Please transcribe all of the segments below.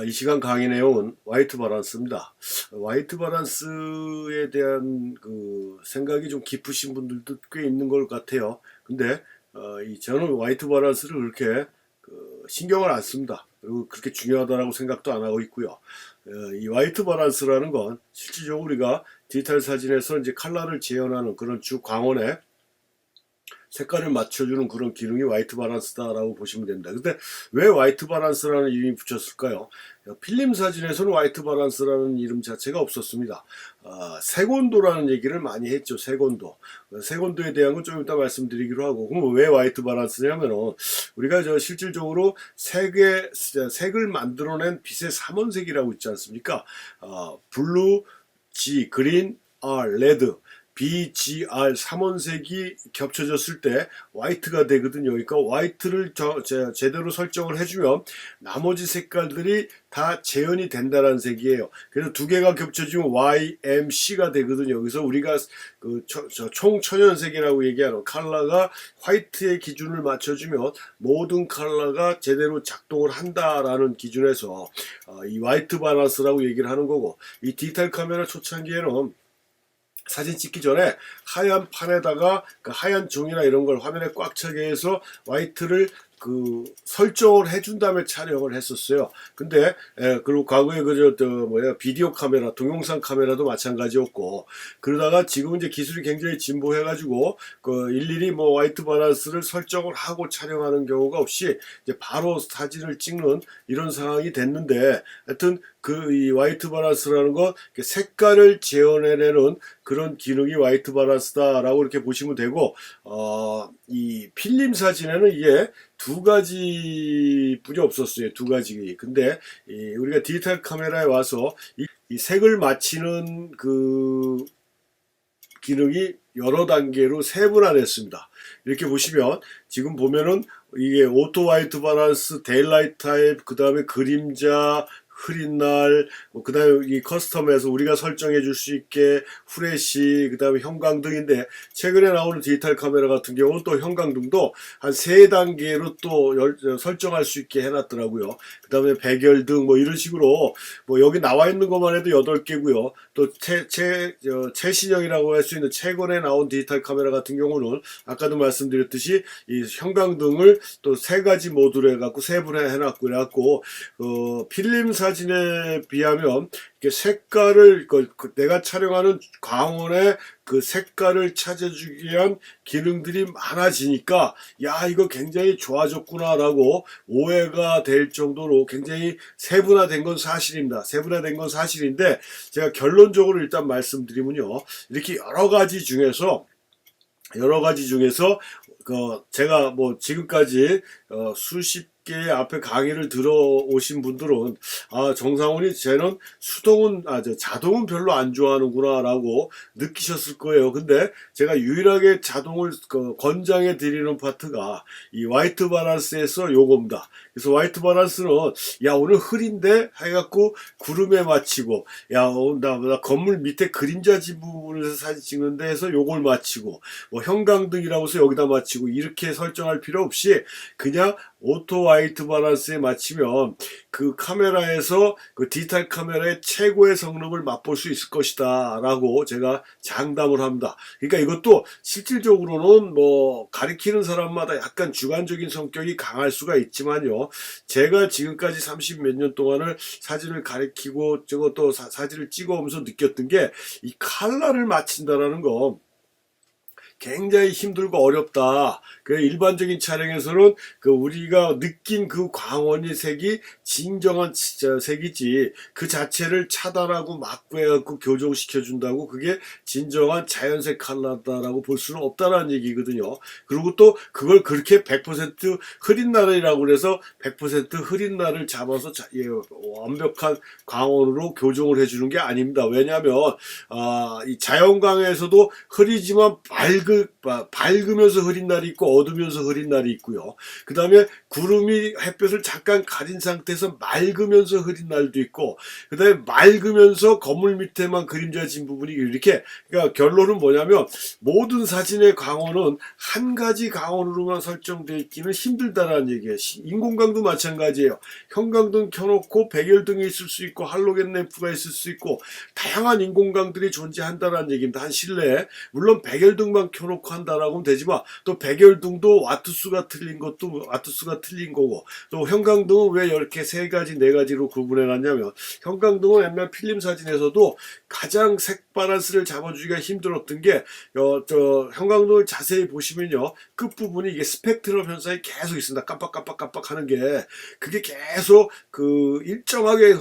이 시간 강의 내용은 화이트 바란스입니다. 화이트 바란스에 대한 그 생각이 좀 깊으신 분들도 꽤 있는 것 같아요. 근데 저는 화이트 바란스를 그렇게 신경을 안 씁니다. 그리고 그렇게 중요하다라고 생각도 안 하고 있고요. 이 화이트 바란스라는 건 실질적으로 우리가 디지털 사진에서 이제 컬러를 재현하는 그런 주 광원에 색깔을 맞춰주는 그런 기능이 화이트 바란스다라고 보시면 됩니다. 근데 왜 화이트 바란스라는 이름이 붙였을까요? 필름 사진에서는 화이트 바란스라는 이름 자체가 없었습니다. 색온도라는 얘기를 많이 했죠. 색온도. 색온도에 대한 건 좀 이따 말씀드리기로 하고, 그럼 왜 화이트 바란스냐면은 우리가 실질적으로 색을 만들어낸 빛의 삼원색이라고 있지 않습니까? 블루, G, 그린, R, 레드. BGR 삼원색이 겹쳐졌을 때 화이트가 되거든요. 그러니까 화이트를 제대로 설정을 해주면 나머지 색깔들이 다 재현이 된다는 색이에요. 그래서 두 개가 겹쳐지면 YMC가 되거든요. 그래서 우리가 총천연색이라고 얘기하는 컬러가 화이트의 기준을 맞춰주면 모든 컬러가 제대로 작동을 한다라는 기준에서 이 화이트 바란스라고 얘기를 하는 거고, 이 디지털 카메라 초창기에는 사진 찍기 전에 하얀 판에다가 그 하얀 종이나 이런 걸 화면에 꽉 차게 해서 화이트를 설정을 해준 다음에 촬영을 했었어요. 근데 그리고 과거에 비디오 카메라, 동영상 카메라도 마찬가지였고, 그러다가 지금 이제 기술이 굉장히 진보해가지고 일일이 화이트 바란스를 설정을 하고 촬영하는 경우가 없이 이제 바로 사진을 찍는 이런 상황이 됐는데, 하여튼 이 화이트 바란스라는 건 색깔을 재현해내는 그런 기능이 화이트 바란스다라고 이렇게 보시면 되고, 이 필름 사진에는 이게 두 가지뿐이 없었어요. 두 가지. 근데 우리가 디지털 카메라에 와서 이 색을 맞추는 그 기능이 여러 단계로 세분화됐습니다. 이렇게 보시면 지금 보면은 이게 오토 화이트 바란스, 데일라이트 타입, 그 다음에 그림자, 흐린 날, 그 다음에 이 커스텀에서 우리가 설정해 줄 수 있게 후레쉬, 그 다음에 형광등인데, 최근에 나오는 디지털 카메라 같은 경우는 또 형광등도 한 3단계로 또 설정할 수 있게 해놨더라고요. 그 다음에 백열등 이런 식으로 여기 나와 있는 것만 해도 8개고요. 또 최신형이라고 할 수 있는 최근에 나온 디지털 카메라 같은 경우는 아까도 말씀드렸듯이 이 형광등을 또 3가지 모드로 해갖고 세분화해 놨고, 그래갖고 필름 사진에 비하면 색깔을 내가 촬영하는 광원의 그 색깔을 찾아주기 위한 기능들이 많아지니까 야, 이거 굉장히 좋아졌구나라고 오해가 될 정도로 굉장히 세분화된 건 사실입니다. 세분화된 건 사실인데, 제가 결론적으로 일단 말씀드리면요, 이렇게 여러 가지 중에서 제가 지금까지 수십 개 앞에 강의를 들어오신 분들은 정상훈이 쟤는 자동은 별로 안 좋아하는구나 라고 느끼셨을 거예요. 근데 제가 유일하게 자동을 권장해 드리는 파트가 이 화이트 바란스에서 요겁니다. 그래서 화이트 바란스는 야, 오늘 흐린데 해갖고 구름에 맞추고, 야, 나 건물 밑에 그림자 지붕에서 사진 찍는데 해서 요걸 맞추고, 형광등이라고 해서 여기다 맞추고, 이렇게 설정할 필요 없이 그냥 오토 화이트 바란스에 맞추면 그 카메라에서 그 디지털 카메라의 최고의 성능을 맛볼 수 있을 것이다 라고 제가 장담을 합니다. 그러니까 이것도 실질적으로는 가리키는 사람마다 약간 주관적인 성격이 강할 수가 있지만요, 제가 지금까지 30 몇 년 동안을 사진을 가리키고 또 사진을 찍어오면서 느꼈던 게, 이 컬러를 맞춘다라는 거 굉장히 힘들고 어렵다. 일반적인 촬영에서는 우리가 느낀 그 광원의 색이 진정한 색이지, 그 자체를 차단하고 막고 해갖고 교정시켜준다고 그게 진정한 자연색 컬러다라고 볼 수는 없다라는 얘기거든요. 그리고 또 그걸 그렇게 100% 흐린 날이라고 그래서 100% 흐린 날을 잡아서 완벽한 광원으로 교정을 해주는 게 아닙니다. 왜냐하면 이 자연광에서도 흐리지만 밝은 밝으면서 흐린 날이 있고 어두면서 흐린 날이 있고요. 그 다음에 구름이 햇볕을 잠깐 가린 상태에서 맑으면서 흐린 날도 있고, 그 다음에 맑으면서 건물 밑에만 그림자 진 부분이 이렇게. 그러니까 결론은 뭐냐면 모든 사진의 광원은 한 가지 광원으로만 설정되어 있기는 힘들다라는 얘기예요. 인공광도 마찬가지예요. 형광등 켜놓고 백열등이 있을 수 있고 할로겐 램프가 있을 수 있고 다양한 인공광들이 존재한다라는 얘기입니다. 한 실내에. 물론 백열등만 켜놓고 한다라고 하면 되지만 또 백열등도 와트수가 틀린 것도 와트수가 틀린 거고, 또 형광등은 왜 이렇게 세 가지 네 가지로 구분해 놨냐면 형광등은 옛날 필름 사진에서도 가장 색 밸런스를 잡아주기가 힘들었던 게 형광등을 자세히 보시면요, 끝부분이 이게 스펙트럼 현상이 계속 있습니다. 깜빡깜빡깜빡 하는 게, 그게 계속 그 일정하게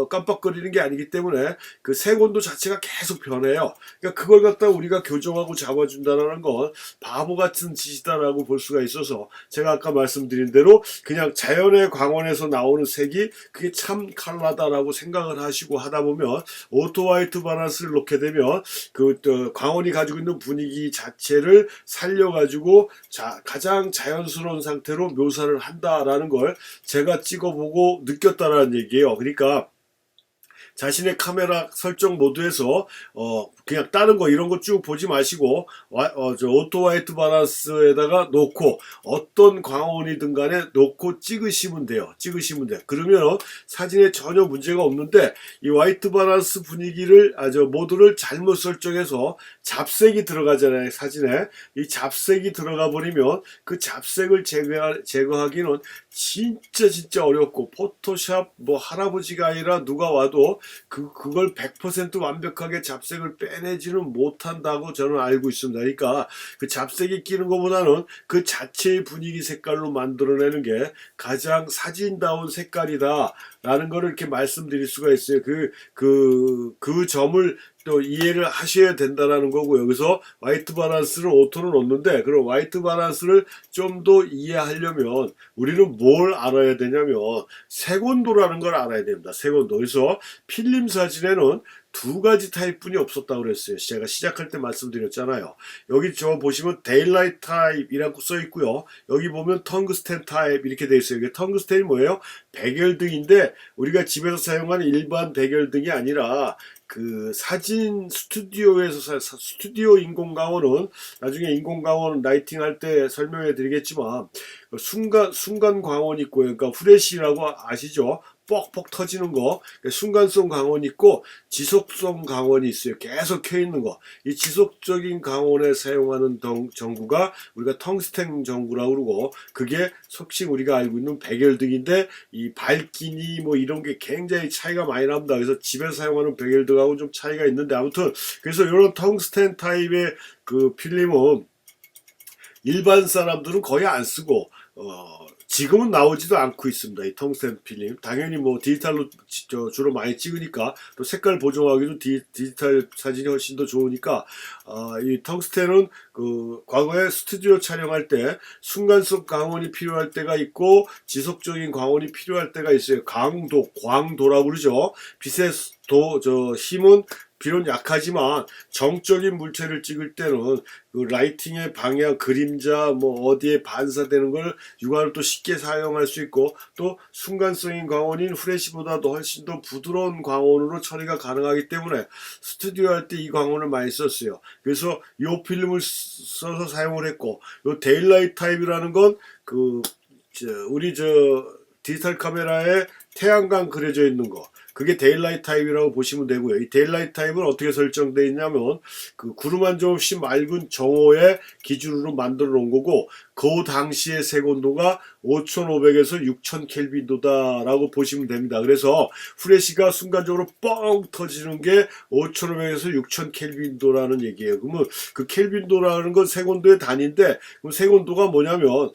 깜빡거리는 게 아니기 때문에 그 색온도 자체가 계속 변해요. 그러니까 그걸 갖다 우리가 교정하고 잡아준다는 건 바보 같은 짓이다라고 볼 수가 있어서, 제가 아까 말씀드린 대로 그냥 자연의 광원에서 나오는 색이 그게 참 컬러다라고 생각을 하시고 하다 보면 오토 화이트 밸런스를 놓게 되면 그 광원이 가지고 있는 분위기 자체를 살려가지고 가장 자연스러운 상태로 묘사를 한다라는 걸 제가 찍어보고 느꼈다라는 얘기예요. 그러니까 자신의 카메라 설정 모드에서 그냥 다른 거 이런 거 쭉 보지 마시고 오토 화이트 밸런스에다가 놓고 어떤 광원이든 간에 놓고 찍으시면 돼요. 그러면 사진에 전혀 문제가 없는데, 이 화이트 밸런스 분위기를 모드를 잘못 설정해서 잡색이 들어가잖아요. 사진에 이 잡색이 들어가 버리면 그 잡색을 제거하기는 진짜 어렵고, 포토샵 뭐 할아버지가 아니라 누가 와도 그걸 100% 완벽하게 잡색을 빼내지는 못한다고 저는 알고 있습니다. 그러니까 그 잡색이 끼는 것보다는 그 자체의 분위기 색깔로 만들어내는 게 가장 사진다운 색깔이다 라는 거를 이렇게 말씀드릴 수가 있어요. 그 점을 또 이해를 하셔야 된다라는 거고요. 그래서 화이트 밸런스를 오토로 놓는데, 그럼 화이트 밸런스를 좀 더 이해하려면 우리는 뭘 알아야 되냐면 색온도라는 걸 알아야 됩니다. 색온도. 그래서 필름 사진에는 두 가지 타입뿐이 없었다고 그랬어요. 제가 시작할 때 말씀드렸잖아요. 여기 저 보시면 데일라이트 타입이라고 써 있고요. 여기 보면 텅그스텐 타입 이렇게 되어 있어요. 이게 텅그스텐이 뭐예요? 백열등인데 우리가 집에서 사용하는 일반 백열등이 아니라 그 사진 스튜디오에서 스튜디오 인공광원은 나중에 인공광원 라이팅 할 때 설명해 드리겠지만 순간 광원 있고요. 그러니까 후레쉬라고 아시죠? 뻑뻑 터지는 거, 순간성 광원이 있고 지속성 광원이 있어요. 계속 켜 있는 거. 이 지속적인 광원에 사용하는 전구가 우리가 텅스텐 전구라고 그러고, 그게 속칭 우리가 알고 있는 백열등인데 이 밝기니 뭐 이런 게 굉장히 차이가 많이 납니다. 그래서 집에서 사용하는 백열등하고 좀 차이가 있는데, 아무튼 그래서 이런 텅스텐 타입의 그 필름은 일반 사람들은 거의 안 쓰고 지금은 나오지도 않고 있습니다. 이 텅스텐 필름. 당연히 뭐 디지털로 주로 많이 찍으니까, 또 색깔 보정하기도 디지털 사진이 훨씬 더 좋으니까, 이 텅스텐은 그 과거에 스튜디오 촬영할 때 순간성 광원이 필요할 때가 있고 지속적인 광원이 필요할 때가 있어요. 광도라고 그러죠. 빛의 힘은 비록 약하지만 정적인 물체를 찍을 때는 그 라이팅의 방향, 그림자 뭐 어디에 반사되는 걸 육안으로 또 쉽게 사용할 수 있고, 또 순간성인 광원인 후레쉬보다도 훨씬 더 부드러운 광원으로 처리가 가능하기 때문에 스튜디오 할 때 이 광원을 많이 썼어요. 그래서 이 필름을 써서 사용을 했고, 이 데일라이트 타입이라는 건 우리 디지털 카메라에 태양광 그려져 있는 거, 그게 데일라이트 타입이라고 보시면 되고요. 이 데일라이트 타입은 어떻게 설정되어 있냐면 그 구름 한 점 없이 맑은 정오의 기준으로 만들어 놓은 거고, 그 당시의 색온도가 5500에서 6000 켈빈도다라고 보시면 됩니다. 그래서 후레쉬가 순간적으로 뻥 터지는 게 5500에서 6000 켈빈도라는 얘기예요. 그러면 그 켈빈도라는 건 색온도의 단위인데, 그럼 색온도가 뭐냐면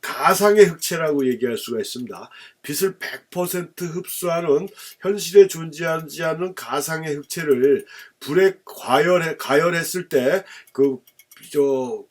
가상의 흑체라고 얘기할 수가 있습니다. 빛을 100% 흡수하는 현실에 존재하지 않는 가상의 흑체를 불에 가열했을 때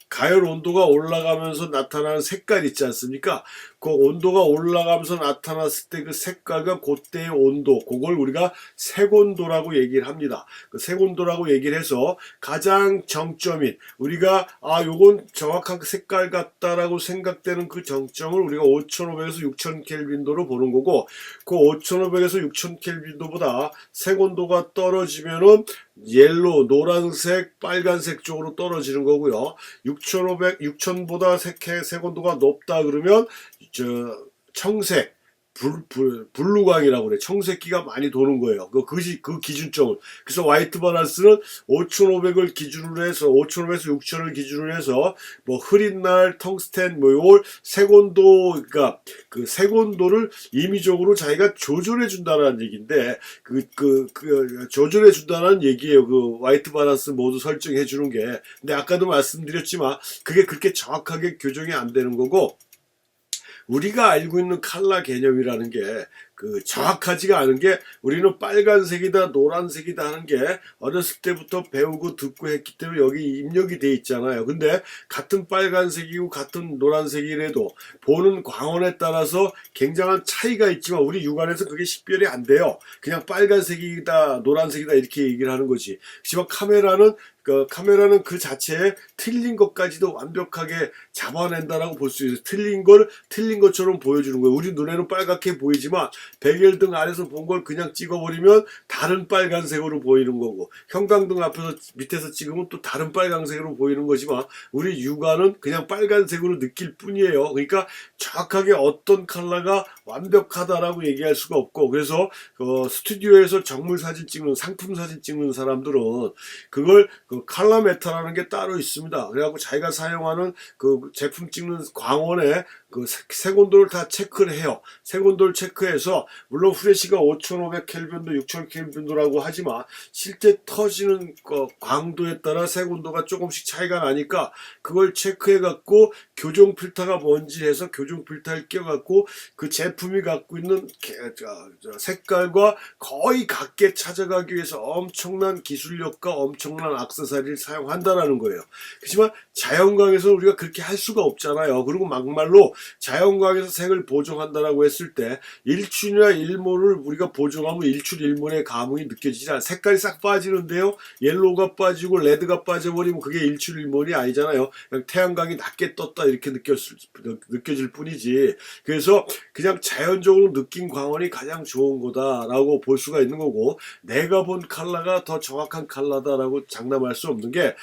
가열 온도가 올라가면서 나타나는 색깔 있지 않습니까? 그 온도가 올라가면서 나타났을 때 그 색깔과 그때의 온도, 그걸 우리가 색온도라고 얘기를 합니다. 그 색온도라고 얘기를 해서 가장 정점인, 우리가 요건 정확한 색깔 같다라고 생각되는 그 정점을 우리가 5500에서 6000 켈빈도로 보는 거고, 그 5500에서 6000 켈빈도보다 색온도가 떨어지면은 옐로, 노란색, 빨간색 쪽으로 떨어지는 거고요. 6500, 6000보다 색온도가 높다 그러면 청색, 블루광이라고 그래. 청색기가 많이 도는 거예요. 그 기준점을. 그래서 화이트 바란스는 5500을 기준으로 해서, 5500에서 6000을 기준으로 해서, 뭐, 흐린 날, 텅스텐, 뭐, 요걸 색온도, 그러니까, 그 색온도를 임의적으로 자기가 조절해 준다는 얘기인데, 조절해 준다는 얘기예요. 그 화이트 바란스 모두 설정해 주는 게. 근데 아까도 말씀드렸지만, 그게 그렇게 정확하게 교정이 안 되는 거고, 우리가 알고 있는 컬러 개념이라는 게 정확하지가 않은 게, 우리는 빨간색이다 노란색이다 하는 게 어렸을 때부터 배우고 듣고 했기 때문에 여기 입력이 돼 있잖아요. 근데 같은 빨간색이고 같은 노란색이라도 보는 광원에 따라서 굉장한 차이가 있지만 우리 육안에서 그게 식별이 안 돼요. 그냥 빨간색이다 노란색이다 이렇게 얘기를 하는 거지. 하지만 카메라는 그 자체에 틀린 것까지도 완벽하게 잡아낸다라고 볼 수 있어요. 틀린 것처럼 보여주는 거예요. 우리 눈에는 빨갛게 보이지만 백열등 아래서 본 걸 그냥 찍어버리면 다른 빨간색으로 보이는 거고, 형광등 앞에서 밑에서 찍으면 또 다른 빨간색으로 보이는 거지만 우리 육안은 그냥 빨간색으로 느낄 뿐이에요. 그러니까 정확하게 어떤 컬러가 완벽하다라고 얘기할 수가 없고, 그래서 스튜디오에서 정물 사진 찍는, 상품 사진 찍는 사람들은 그걸 컬러 메터라는 게 따로 있습니다. 그래갖고 자기가 사용하는 그 제품 찍는 광원에 그 색온도를 다 체크를 해요. 색온도를 체크해서, 물론 후레쉬가 5500 켈빈도 6000 켈빈도라고 하지만 실제 터지는 광도에 따라 색온도가 조금씩 차이가 나니까 그걸 체크해 갖고 교정 필터가 뭔지 해서 교정 필터를 끼워 갖고 그 제품이 갖고 있는 색깔과 거의 같게 찾아가기 위해서 엄청난 기술력과 엄청난 액세서리를 사용한다라는 거예요. 그렇지만 자연광에서 우리가 그렇게 할 수가 없잖아요. 그리고 막말로 자연광에서 색을 보정한다라고 했을 때 일출이나 일몰을 우리가 보정하면 일출 일몰의 감흥이 느껴지지 않아요. 색깔이 싹 빠지는데요. 옐로우가 빠지고 레드가 빠져버리면 그게 일출 일몰이 아니잖아요. 그냥 태양광이 낮게 떴다 이렇게 느껴질 뿐이지. 그래서 그냥 자연적으로 느낀 광원이 가장 좋은 거다라고 볼 수가 있는 거고, 내가 본 컬러가 더 정확한 컬러다라고 장담할 수 없는 게,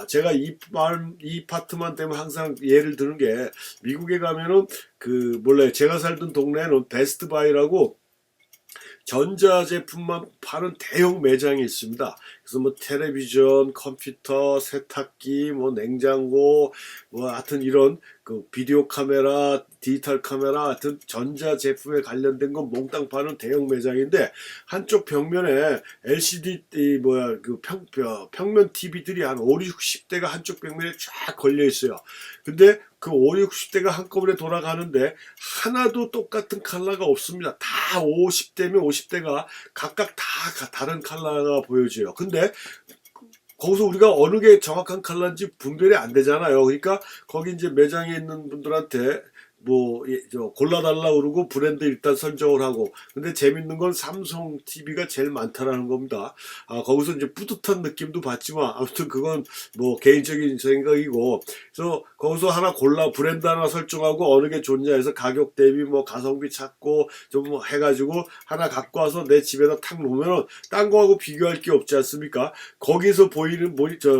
제가 이 파트만 되면 항상 예를 드는 게, 미국에 가면은 제가 살던 동네에는 베스트바이라고 전자제품만 파는 대형 매장이 있습니다. 그래서 뭐 텔레비전, 컴퓨터, 세탁기, 뭐 냉장고, 뭐 하여튼 이런 비디오 카메라, 디지털 카메라 같은 전자제품에 관련된 건 몽땅 파는 대형 매장인데, 한쪽 벽면에 LCD 평면 TV들이 한 5, 60대가 한쪽 벽면에 쫙 걸려 있어요. 근데 그 5, 60대가 한꺼번에 돌아가는데 하나도 똑같은 컬러가 없습니다. 다 50대면 50대가 각각 다 다른 컬러가 보여져요. 근데 거기서 우리가 어느 게 정확한 컬러인지 분별이 안 되잖아요. 그러니까 거기 이제 매장에 있는 분들한테 골라달라 그러고 브랜드 일단 선정을 하고, 근데 재밌는 건 삼성 TV가 제일 많다라는 겁니다. 거기서 이제 뿌듯한 느낌도 받지만 아무튼 그건 뭐 개인적인 생각이고, 그래서 거기서 브랜드 하나 설정하고 어느 게 좋냐 해서 가격 대비 뭐 가성비 찾고 좀 해가지고 하나 갖고 와서 내 집에다 탁 놓으면은 딴 거하고 비교할 게 없지 않습니까? 거기서 보이는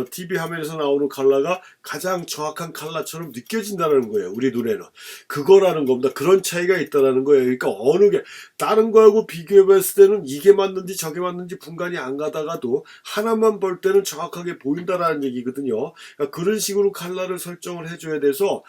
TV 화면에서 나오는 컬러가 가장 정확한 컬러처럼 느껴진다는 거예요. 우리 눈에는. 그거라는 겁니다. 그런 차이가 있다라는 거예요. 그러니까 어느 게 다른 거하고 비교해 봤을 때는 이게 맞는지 저게 맞는지 분간이 안 가다가도 하나만 볼 때는 정확하게 보인다라는 얘기거든요. 그러니까 그런 식으로 컬러를 설정을 해줘야 돼서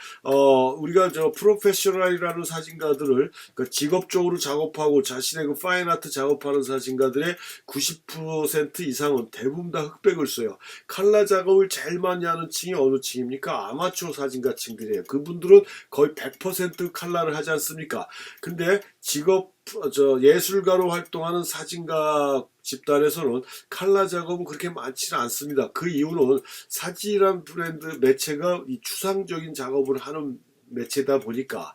우리가 프로페셔널이라는 사진가들을, 그러니까 직업적으로 작업하고 자신의 그 파인아트 작업하는 사진가들의 90% 이상은 대부분 다 흑백을 써요. 컬러 작업을 제일 많이 하는 층이 어느 층입니까? 아마추어 사진가 층들이에요. 그분들은 거의 100% 컬러를 하지 않습니까? 근데 예술가로 활동하는 사진가 집단에서는 컬러 작업은 그렇게 많지는 않습니다. 그 이유는 사진이란 브랜드 매체가 이 추상적인 작업을 하는 매체다 보니까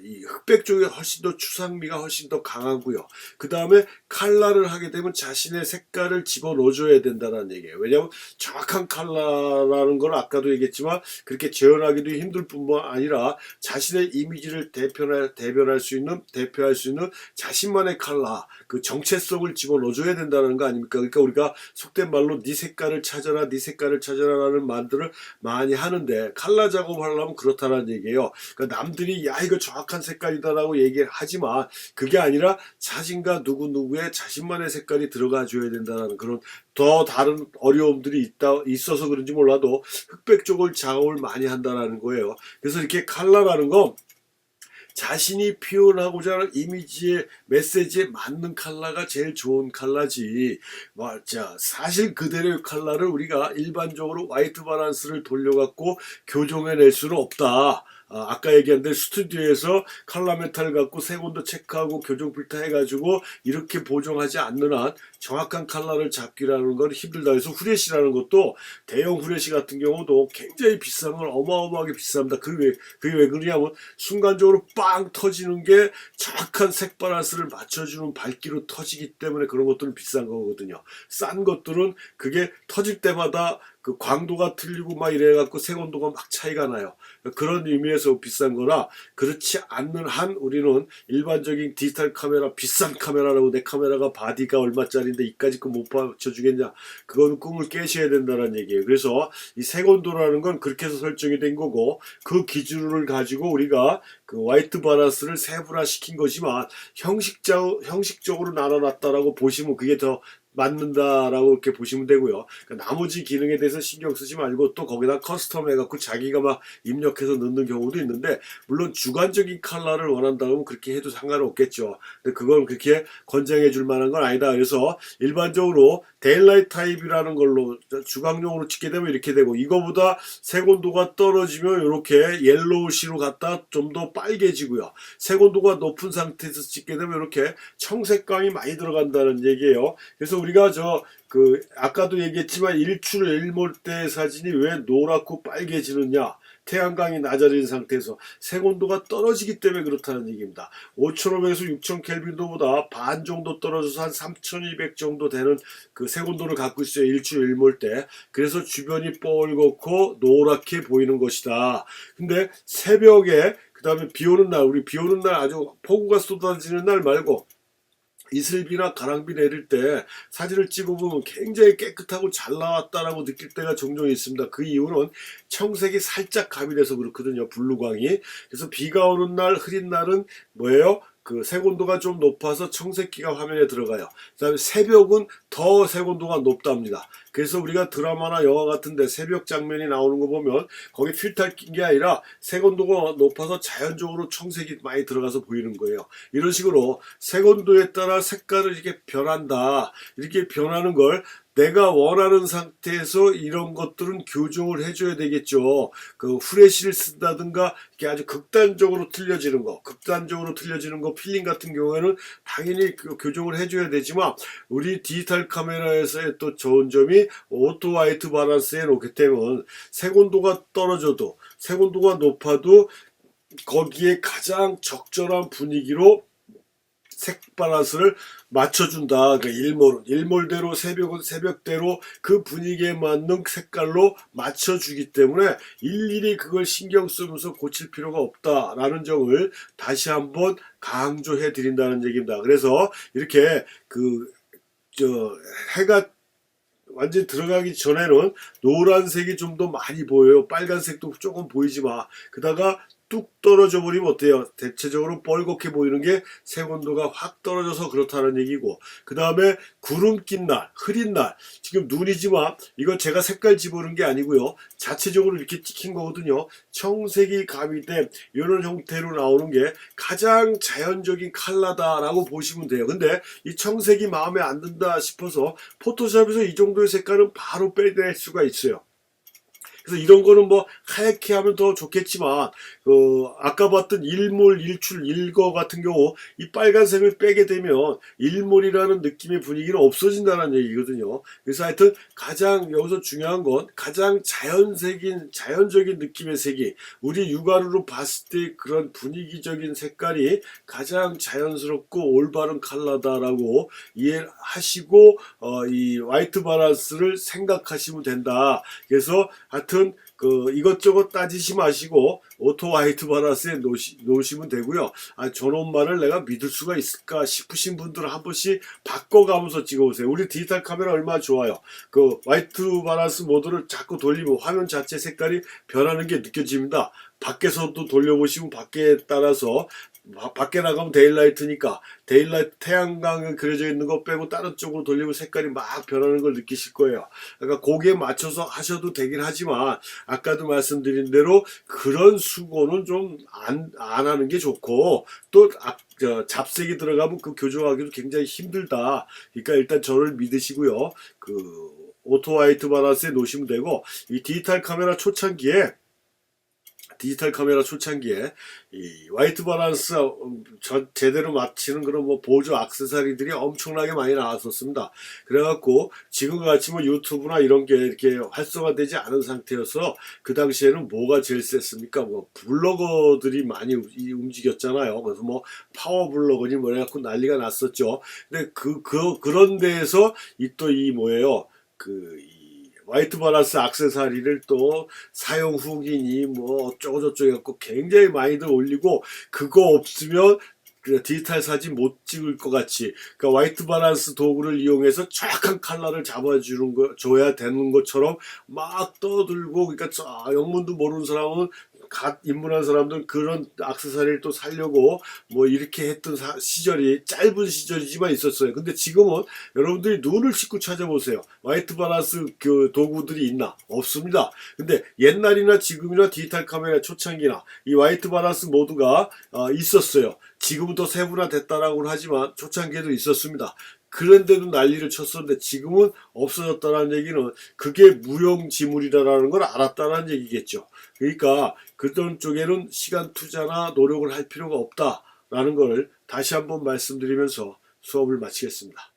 이 흑백 쪽이 훨씬 더 추상미가 훨씬 더 강하고요. 그 다음에 칼라를 하게 되면 자신의 색깔을 집어넣어줘야 된다는 얘기예요. 왜냐하면 정확한 칼라라는 걸 아까도 얘기했지만 그렇게 재현하기도 힘들 뿐만 아니라 자신의 이미지를 대표할 수 있는 자신만의 칼라, 그 정체성을 집어넣어줘야 된다는 거 아닙니까? 그러니까 우리가 속된 말로 네 색깔을 찾아라, 네 색깔을 찾아라라는 말들을 많이 하는데 칼라 작업을 하려면 그렇다는 얘기예요. 그러니까 남들이 야 이거 정확한 색깔이다라고 얘기를 하지만 그게 아니라 자신과 누구누구의 자신만의 색깔이 들어가 줘야 된다는 그런 더 다른 어려움들이 있어서 그런지 몰라도 흑백 쪽을 작업을 많이 한다는 거예요. 그래서 이렇게 칼라라는 건 자신이 표현하고자 하는 이미지의 메시지에 맞는 컬러가 제일 좋은 컬러지. 사실 그대로의 컬러를 우리가 일반적으로 화이트 바란스를 돌려갖고 교정해낼 수는 없다. 아까 얘기한 대로 스튜디오에서 컬러 메탈 갖고 색온도 체크하고 교정 필터 해가지고 이렇게 보정하지 않는 한 정확한 컬러를 잡기라는 건 힘들다. 그래서 후레쉬라는 것도 대형 후레쉬 같은 경우도 굉장히 비싼 건 어마어마하게 비쌉니다. 그게 왜 그러냐면 순간적으로 빵 터지는 게 정확한 색 밸런스를 맞춰주는 밝기로 터지기 때문에 그런 것들은 비싼 거거든요. 싼 것들은 그게 터질 때마다 그 광도가 틀리고 막 이래갖고 색온도가 막 차이가 나요. 그런 의미에서 비싼 거라 그렇지 않는 한 우리는 일반적인 디지털 카메라 비싼 카메라라고 내 카메라가 바디가 얼마짜리인데 이까짓 거 못 맞춰주겠냐. 그건 꿈을 깨셔야 된다는 얘기예요. 그래서 이 색온도라는 건 그렇게 해서 설정이 된 거고 그 기준을 가지고 우리가 그 화이트 바란스를 세분화시킨 거지만 형식적으로 나눠놨다라고 보시면 그게 더 맞는다라고 이렇게 보시면 되고요. 그러니까 나머지 기능에 대해서 신경 쓰지 말고 또 거기다 커스텀 해갖고 자기가 막 입력해서 넣는 경우도 있는데 물론 주관적인 컬러를 원한다면 그렇게 해도 상관없겠죠. 근데 그건 그렇게 권장해 줄 만한 건 아니다. 그래서 일반적으로 데일라이트 타입이라는 걸로 주광용으로 찍게 되면 이렇게 되고 이거보다 색온도가 떨어지면 이렇게 옐로우시로 갔다 좀 더 빨개지고요. 색온도가 높은 상태에서 찍게 되면 이렇게 청색감이 많이 들어간다는 얘기예요. 그래서 우리가 아까도 얘기했지만 일출일몰 때 사진이 왜 노랗고 빨개지느냐. 태양광이 낮아진 상태에서 색온도가 떨어지기 때문에 그렇다는 얘기입니다. 5500에서 6000 켈빈도보다 반 정도 떨어져서 한 3200 정도 되는 그 색온도를 갖고 있어요. 일출일몰 때. 그래서 주변이 뻘겋고 노랗게 보이는 것이다. 근데 새벽에 그 다음에 비오는 날, 우리 비오는 날 아주 폭우가 쏟아지는 날 말고 이슬비나 가랑비 내릴 때 사진을 찍어보면 굉장히 깨끗하고 잘 나왔다라고 느낄 때가 종종 있습니다. 그 이유는 청색이 살짝 가미돼서 그렇거든요. 블루광이. 그래서 비가 오는 날, 흐린 날은 뭐예요? 그 색온도가 좀 높아서 청색기가 화면에 들어가요. 그 다음에 새벽은 더 색온도가 높답니다. 그래서 우리가 드라마나 영화 같은데 새벽 장면이 나오는 거 보면 거기 필터 낀 게 아니라 색온도가 높아서 자연적으로 청색이 많이 들어가서 보이는 거예요. 이런 식으로 색온도에 따라 색깔을 이렇게 변한다. 이렇게 변하는 걸 내가 원하는 상태에서 이런 것들은 교정을 해줘야 되겠죠. 그 후레쉬를 쓴다든가 이렇게 아주 극단적으로 틀려지는 거, 필링 같은 경우에는 당연히 교정을 해줘야 되지만 우리 디지털 카메라에서의 또 좋은 점이 오토 화이트 바란스에 놓게 되면 색온도가 떨어져도 색온도가 높아도 거기에 가장 적절한 분위기로 색 밸런스를 맞춰준다. 그러니까 일몰대로 새벽은 새벽대로 그 분위기에 맞는 색깔로 맞춰주기 때문에 일일이 그걸 신경 쓰면서 고칠 필요가 없다라는 점을 다시 한번 강조해 드린다는 얘기입니다. 그래서 이렇게 해가 완전히 들어가기 전에는 노란색이 좀 더 많이 보여요. 빨간색도 조금 보이지만 그다가 뚝 떨어져 버리면 어때요? 대체적으로 뻘겋게 보이는 게 색온도가 확 떨어져서 그렇다는 얘기고 그 다음에 구름 낀 날, 흐린 날 지금 눈이지만 이건 제가 색깔 집어넣은 게 아니고요. 자체적으로 이렇게 찍힌 거거든요. 청색이 가미된 이런 형태로 나오는 게 가장 자연적인 컬러다라고 보시면 돼요. 근데 이 청색이 마음에 안 든다 싶어서 포토샵에서 이 정도의 색깔은 바로 빼낼 수가 있어요. 그래서 이런 거는 뭐 하얗게 하면 더 좋겠지만 아까 봤던 일몰, 일출, 일거 같은 경우 이 빨간색을 빼게 되면 일몰이라는 느낌의 분위기는 없어진다는 얘기거든요. 그래서 하여튼 가장 여기서 중요한 건 가장 자연적인 느낌의 색이 우리 육안으로 봤을 때 그런 분위기적인 색깔이 가장 자연스럽고 올바른 컬러다라고 이해하시고 이 화이트 바란스를 생각하시면 된다. 그래서 하여튼 이것저것 따지지 마시고 오토 화이트 바란스에 놓으시면 되고요. 저런 말을 내가 믿을 수가 있을까 싶으신 분들은 한 번씩 바꿔가면서 찍어보세요. 우리 디지털 카메라 얼마나 좋아요. 화이트 바란스 모드를 자꾸 돌리면 화면 자체 색깔이 변하는 게 느껴집니다. 밖에서도 돌려보시면 밖에 따라서 밖에 나가면 데일라이트니까 데일라이트 태양광이 그려져 있는 거 빼고 다른 쪽으로 돌리면 색깔이 막 변하는 걸 느끼실 거예요. 그러니까 거기에 맞춰서 하셔도 되긴 하지만 아까도 말씀드린 대로 그런 수고는 좀 안 하는 게 좋고 또 잡색이 들어가면 그 교정하기도 굉장히 힘들다. 그러니까 일단 저를 믿으시고요. 오토 화이트 바란스에 놓으시면 되고 이 디지털 카메라 초창기에 이 화이트 바란스 제대로 맞추는 그런 뭐 보조 액세서리들이 엄청나게 많이 나왔었습니다. 그래갖고 지금 같이 뭐 유튜브나 이런 게 이렇게 활성화되지 않은 상태여서 그 당시에는 뭐가 제일 셌습니까? 뭐 블로거들이 많이 움직였잖아요. 그래서 뭐 파워 블로거니 뭐 해갖고 난리가 났었죠. 근데 그런 데에서 이 뭐예요? 화이트 바란스 액세서리를 또 사용 후기니 뭐 어쩌고저쩌고 해갖고 굉장히 많이들 올리고 그거 없으면 디지털 사진 못 찍을 것 같이 그러니까 화이트 바란스 도구를 이용해서 정확한 컬러를 줘야 되는 것처럼 막 떠들고 그러니까 영문도 모르는 사람은 갓 입문한 사람들은 그런 액세서리를 또 살려고 뭐 이렇게 했던 시절이 짧은 시절이지만 있었어요. 근데 지금은 여러분들이 눈을 씻고 찾아보세요. 화이트 바란스 도구들이 있나? 없습니다. 근데 옛날이나 지금이나 디지털 카메라 초창기나 이 화이트 바란스 모드가 있었어요. 지금은 더 세분화됐다라고는 하지만 초창기에도 있었습니다. 그런데도 난리를 쳤었는데 지금은 없어졌다는 얘기는 그게 무용지물이다라는 걸 알았다는 얘기겠죠. 그러니까 그런 쪽에는 시간 투자나 노력을 할 필요가 없다라는 걸 다시 한번 말씀드리면서 수업을 마치겠습니다.